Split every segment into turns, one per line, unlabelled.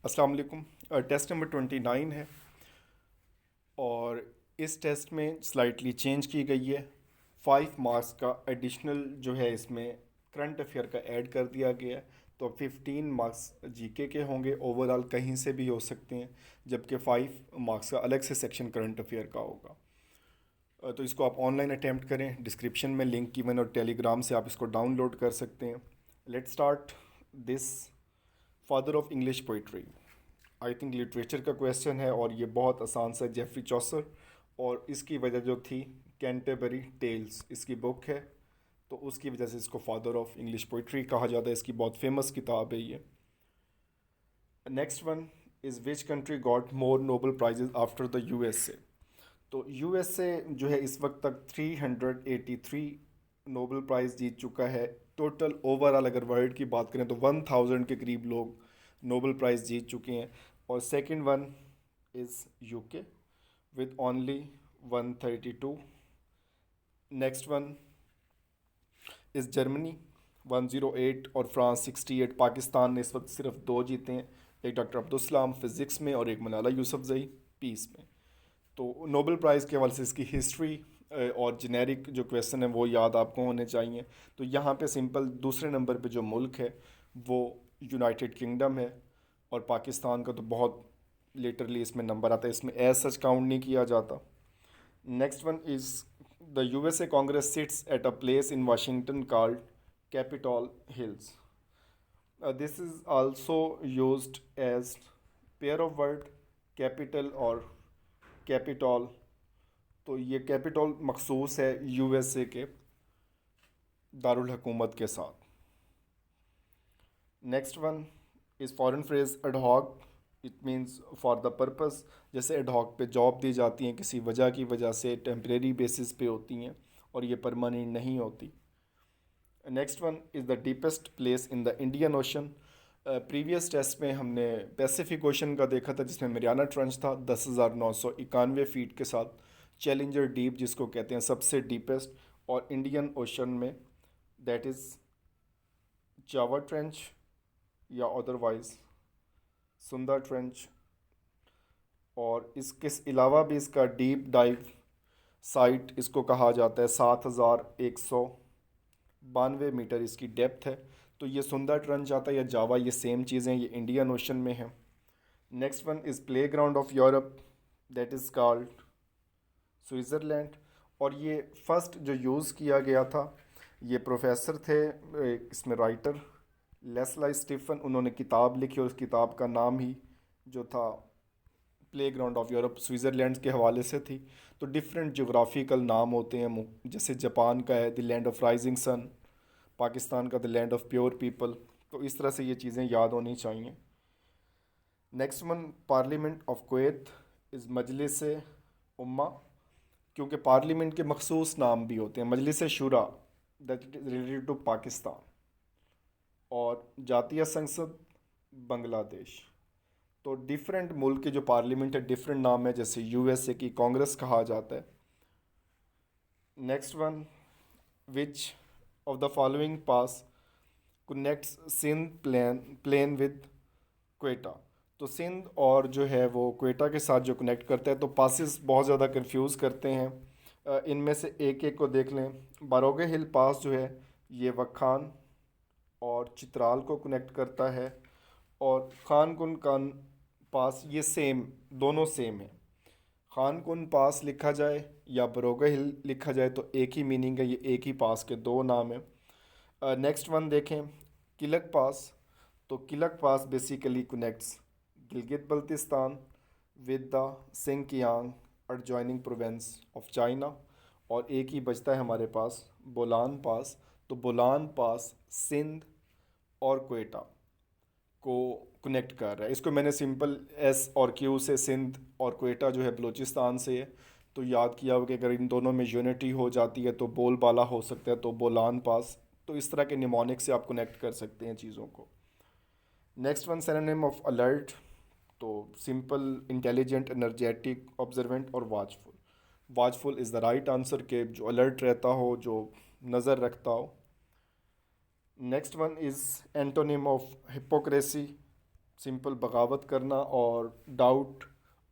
अस्सलाम वालेकुम। Test number 29 है और इस टेस्ट में स्लाइटली चेंज की गई है। 5 मार्क्स का एडिशनल जो है इसमें करंट अफेयर का ऐड कर दिया गया है। तो 15 मार्क्स जीके के होंगे, ओवरऑल कहीं से भी हो सकते हैं, जबकि 5 मार्क्स का अलग से सेक्शन करंट अफेयर का होगा। तो इसको आप ऑनलाइन अटैम्प्ट करें, डिस्क्रिप्शन में लिंक गिवन और टेलीग्राम से आप इसको डाउनलोड कर सकते हैं। Let start this. Father of English poetry, I think literature का क्वेश्चन है और ये बहुत आसान सा, जेफरी चॉसर। और इसकी वजह जो थी, कैंटेबरी टेल्स इसकी बुक है, तो उसकी वजह से इसको फादर ऑफ इंग्लिश पोइट्री कहा जाता है। इसकी बहुत फेमस किताब है ये। Next one is which country got more Nobel prizes after the USA. तो यूएसए जो है इस वक्त तक 383 नोबल प्राइज़ जीत चुका है। टोटल ओवरऑल अगर वर्ल्ड की बात करें तो 1000 के करीब लोग नोबल प्राइज़ जीत चुके हैं। और second one is UK with only 132। Next one is Germany 108 और फ्रांस 68। पाकिस्तान ने इस वक्त सिर्फ 2 जीते हैं, एक डॉक्टर अब्दुल सलाम फिज़िक्स में और एक मलाला यूसुफजई पीस में। तो नोबेल प्राइज़ के हवाले से इसकी हिस्ट्री और जेनेरिक जो क्वेश्चन है वो याद आपको होने चाहिए। तो यहाँ पे सिंपल दूसरे नंबर पे जो मुल्क है वो यूनाइटेड किंगडम है, और पाकिस्तान का तो बहुत लेटरली इसमें नंबर आता है, इसमें एज सच काउंट नहीं किया जाता। Next one is the USA Congress sits at a place in Washington called Capitol Hills. This is also used as pair of word, capital और कैपिटॉल। तो ये कैपिटल मखसूस है यूएसए के दारुल हुकूमत के साथ। Next one is foreign phrase ad hoc, it means for the purpose. जैसे एडहॉक पे जॉब दी जाती हैं किसी वजह की वजह से, टेम्परेरी बेसिस पे होती हैं और ये परमानेंट नहीं होती। Next one is the deepest place in the Indian Ocean. Previous test में हमने पैसिफिक ओशन का देखा था जिसमें मरियाना ट्रंच था 10,991 फीट के साथ। चैलेंजर डीप जिसको कहते हैं सबसे डीपेस्ट, और इंडियन ओशन में दैट इज़ जावा ट्रेंच या अदरवाइज सुंदर ट्रेंच। और इसके अलावा भी इसका डीप डाइव साइट इसको कहा जाता है, 7,192 मीटर इसकी डेप्थ है। तो ये सुंदर ट्रेंच आता है या जावा, ये सेम चीज़ें, ये इंडियन ओशन में है। Next one is play ground of Europe, that is called Switzerland. और ये फर्स्ट जो यूज़ किया गया था, ये प्रोफेसर थे इसमें राइटर लेस्ला स्टीफन, उन्होंने किताब लिखी और उस किताब का नाम ही जो था play ground of Europe Switzerland के हवाले से थी। तो डिफरेंट जोग्राफिकल नाम होते हैं, जैसे जापान का है the land of rising sun, Pakistan का the land of pure people. तो इस तरह से ये चीज़ें याद होनी चाहिए। Next one parliament of Kuwait is Majlis Umma, क्योंकि पार्लियामेंट के मखसूस नाम भी होते हैं, Majlis Shura that is related to Pakistan, और जातीय संसद बांग्लादेश। तो डिफरेंट मुल्क के जो पार्लियामेंट है डिफरेंट नाम है, जैसे यूएसए की कांग्रेस कहा जाता है। Next one which of the following pass connects Sindh plain with Quetta. तो सिंध और जो है वो क्वेटा के साथ जो कनेक्ट करता है, तो पासिस बहुत ज़्यादा कंफ्यूज करते हैं। इनमें से एक एक को देख लें। बारोगे हिल पास जो है ये वखान और चित्राल को कनेक्ट करता है, और खान कुन कान पास ये सेम, दोनों सेम है। खान कुन पास लिखा जाए या बरोगा हिल लिखा जाए तो एक ही मीनिंग है, ये एक ही पास के दो नाम है। नेक्स्ट वन देखें, किलक पास। तो Kilik pass basically connects Gilgit Baltistan with the Xinjiang adjoining province of China. और एक ही बचता है हमारे पास बोलान पास। तो बोलान पास सिंध और क्वेटा को कनेक्ट कर रहा है। इसको मैंने सिंपल एस और क्यू से, सिंध और क्वेटा जो है बलूचिस्तान से है, तो याद किया होगा कि अगर इन दोनों में यूनिटी हो जाती है तो बोलबाला हो सकता है, तो बोलान पास। तो इस तरह के निमोनिक से आप कनेक्ट कर सकते हैं चीज़ों को। Next one synonym of alert, तो सिंपल इंटेलिजेंट, एनर्जेटिक, ऑब्जर्वेंट और watchful. Watchful is the right answer, के जो अलर्ट रहता हो, जो नज़र रखता हो। Next one is antonym of hypocrisy, simple बगावत करना, और डाउट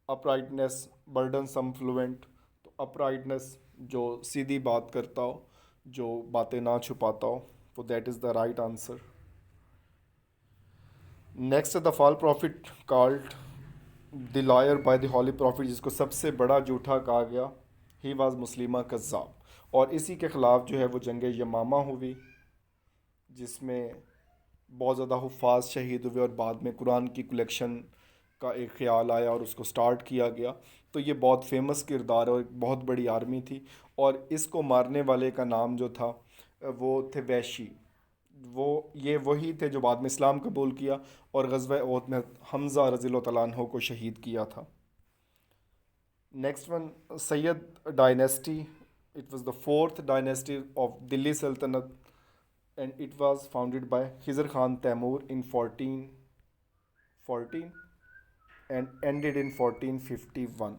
अपराइटनेस, बर्डन सम फ्लुएंट, तो अपराइटनेस जो सीधी बात करता हो, जो बातें ना छुपाता हो, तो that is the right answer. Next the fall prophet called the lawyer by the holy prophet, जिसको सबसे बड़ा झूठा कहा गया, ही वाज मुस्लिमा कज़्ज़ाब, और इसी के ख़िलाफ़ जो है वो जंग यमामा हुई, जिसमें बहुत ज़्यादा हुफ़ाज शहीद हुए और बाद में कुरान की कलेक्शन का एक ख़्याल आया और उसको स्टार्ट किया गया। तो ये बहुत फेमस किरदार और एक बहुत बड़ी आर्मी थी, और इसको मारने वाले का नाम जो था वो थे वैशी। वो ये वही थे जो बाद में इस्लाम कबूल किया और ग़ज़वा ओहद में हमज़ा रज़ियल्लाहु तआला अन्हु को शहीद किया था। Next one, Syed dynasty, it was the fourth dynasty of Delhi सल्तनत, and it was founded by Khizr Khan Taimur in 1414 and ended in 1451।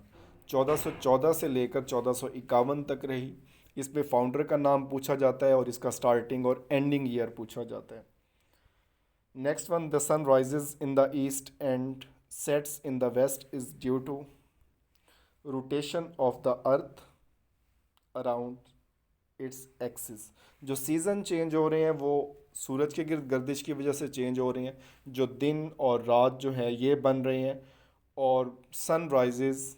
1414 से लेकर 1451 तक रही। इस पे फाउंडर का नाम पूछा जाता है और इसका स्टार्टिंग और एंडिंग ईयर पूछा जाता है। Next one, the sun rises in the east and sets in the west is due to rotation of the earth around its axis. जो सीज़न चेंज हो रहे हैं वो सूरज के गिर्द गर्दिश की वजह से चेंज हो रही हैं। जो दिन और रात जो है ये बन रहे हैं, और sun rises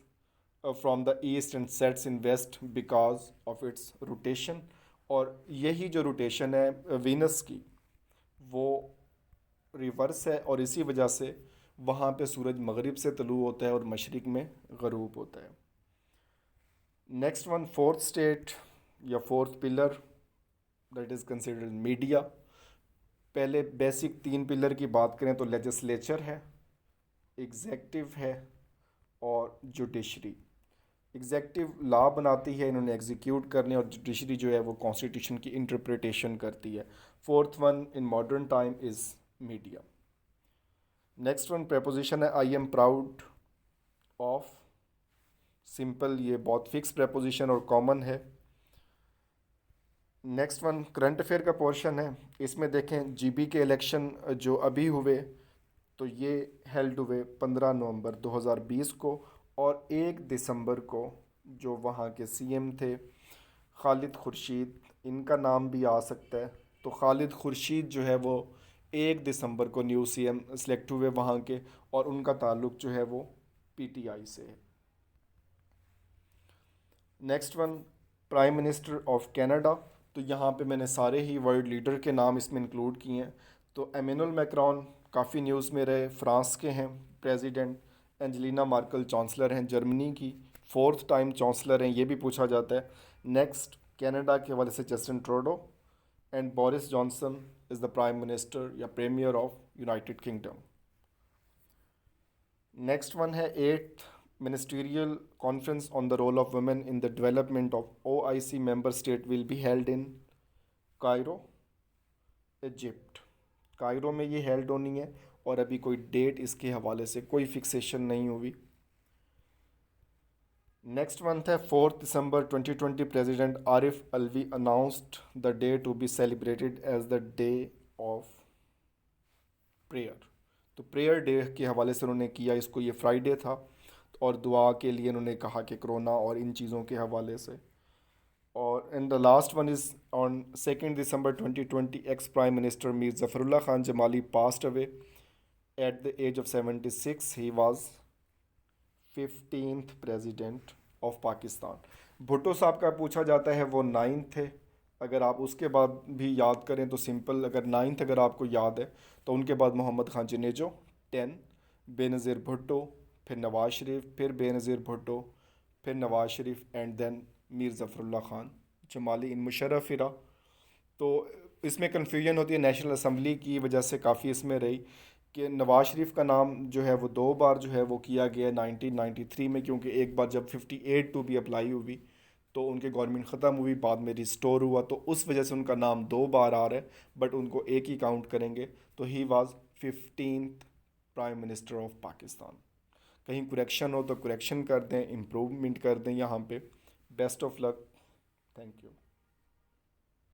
from the east and sets in west because of its rotation. और यही जो रोटेशन है वीनस की वो रिवर्स है, और इसी वजह से वहाँ पे सूरज मगरिब से तलू होता है और मशरिक़ में गरूब होता है। नेक्स्ट वन, फोर्थ स्टेट या fourth pillar that is considered media. पहले बेसिक 3 पिलर की बात करें तो लेजिस्लेचर है, एग्जेक्टिव है और जुडिशरी। एग्जेक्टिव लॉ बनाती है, इन्होंने एग्जीक्यूट करने, और जुडिशरी जो है वो कॉन्स्टिट्यूशन की इंटरप्रिटेशन करती है। Fourth one in modern time is media. Next one preposition है I am proud of. Simple, ये बहुत फिक्स प्रेपोजिशन और कॉमन है। नेक्स्ट वन करंट अफेयर का पोर्शन है। इसमें देखें जीबी के इलेक्शन जो अभी हुए तो ये हेल्ड हुए 15 नवंबर 2020 को, और 1 दिसंबर को जो वहाँ के सीएम थे खालिद खुर्शीद, इनका नाम भी आ सकता है, तो खालिद खुर्शीद जो है वो 1 दिसंबर को न्यू सीएम सेलेक्ट हुए वहाँ के, और उनका ताल्लुक जो है वो पीटीआई से है। Next one prime minister of Canada, तो यहाँ पे मैंने सारे ही वर्ल्ड लीडर के नाम इसमें इंक्लूड किए हैं। तो एमेनुअल मैक्रोन काफ़ी न्यूज़ में रहे, फ्रांस के हैं प्रेसिडेंट। एंजेलिना मार्कल चांसलर हैं जर्मनी की, 4th टाइम चांसलर हैं, ये भी पूछा जाता है। नेक्स्ट कनाडा के हवाले से Justin Trudeau, and Boris Johnson is the prime minister या premier of United Kingdom. Next one है 8th ministerial conference on the role of women in the development of OIC member state will be held in Cairo, Egypt. Cairo में ये held होनी है, और अभी कोई date इसके हवाले से कोई फिक्सेशन नहीं हुई। नेक्स्ट मंथ है 4 December 2020, president Arif Alvi announced the day to be celebrated as the day of prayer. तो प्रेयर डे के हवाले से उन्होंने किया इसको, ये फ्राइडे था, और दुआ के लिए उन्होंने कहा कि कोरोना और इन चीज़ों के हवाले से। और and the last one is on 2 December 2020, ex prime minister Mir Zafarullah Khan Jamali passed away at the age of 76। He was 15th president of Pakistan. Bhutto साहब का पूछा जाता है वो 9th थे। अगर आप उसके बाद भी याद करें तो सिंपल, अगर 9th अगर आपको याद है तो उनके बाद मोहम्मद खान जिनेजो 10, बेनज़ीर भुट्टो, फिर नवाज़ शरीफ, फिर बेनज़ीर भुट्टो, फिर नवाज़ शरीफ, एंड देन मीर ज़फ़रुल्लाह ख़ान जमाली इन मुशर्रफ इरा। तो इसमें कन्फ्यूजन होती है, नेशनल असम्बली की वजह से काफ़ी इसमें रही कि नवाज़ शरीफ का नाम जो है वो 2 बार जो है वो किया गया 1993 में, क्योंकि एक बार जब 58 टू भी अप्लाई हुई तो उनकी गवर्नमेंट ख़त्म हुई, बाद में रिस्टोर हुआ, तो उस वजह से उनका नाम 2 बार आ रहा है, बट उनको एक ही काउंट करेंगे। तो ही was 15th prime minister of Pakistan. कहीं करेक्शन हो तो करेक्शन कर दें, इम्प्रूवमेंट कर दें यहाँ पे। Best of luck, thank you.